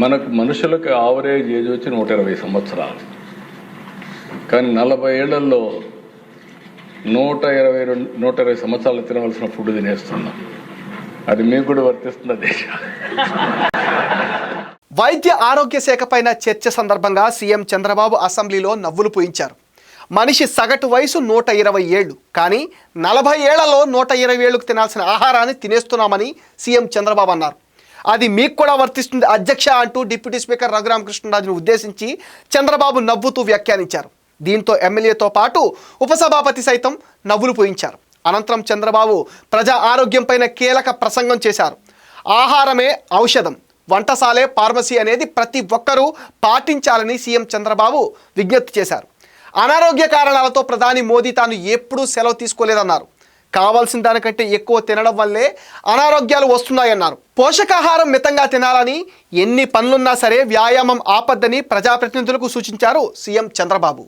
మనకు మనుషులకు average age వచ్చి 120 సంవత్సరాలు. కానీ 40 ఏళ్లలో 120 సంవత్సరాలు తినవలసిన ఫుడ్ తినేస్తున్నాం. అది మీకు కూడా వర్తిస్తుంది దేశ. వైద్య ఆరోగ్య శాఖ పైన చర్చ సందర్భంగా సీఎం చంద్రబాబు అసెంబ్లీలో నవ్వులు పూయించారు. మనిషి సగటు వయసు 120 ఏళ్ళు, కానీ 40 ఏళ్లలో 120 ఏళ్లకు తినాల్సిన ఆహారాన్ని తినేస్తున్నామని సీఎం చంద్రబాబు అన్నారు. అది మీకు కూడా వర్తిస్తుంది అధ్యక్ష అంటూ డిప్యూటీ స్పీకర్ రఘురామకృష్ణరాజును ఉద్దేశించి చంద్రబాబు నవ్వుతూ వ్యాఖ్యానించారు. దీంతో ఎమ్మెల్యేతో పాటు ఉపసభాపతి సైతం నవ్వులు పూయించారు. అనంతరం చంద్రబాబు ప్రజా ఆరోగ్యంపైన కీలక ప్రసంగం చేశారు. ఆహారమే ఔషధం, వంటసాలే ఫార్మసీ అనేది ప్రతి ఒక్కరూ పాటించాలని సీఎం చంద్రబాబు విజ్ఞప్తి చేశారు. అనారోగ్య కారణాలతో ప్రధాని మోదీ తాను ఎప్పుడూ సెలవు తీసుకోలేదన్నారు. కావాల్సిన దానికంటే ఎక్కువ తినడం వల్లే అనారోగ్యాలు వస్తున్నాయన్నారు. పోషకాహారం మితంగా తినాలని, ఎన్ని పనులున్నా సరే వ్యాయామం ఆపద్దని ప్రజాప్రతినిధులకు సూచించారు సీఎం చంద్రబాబు.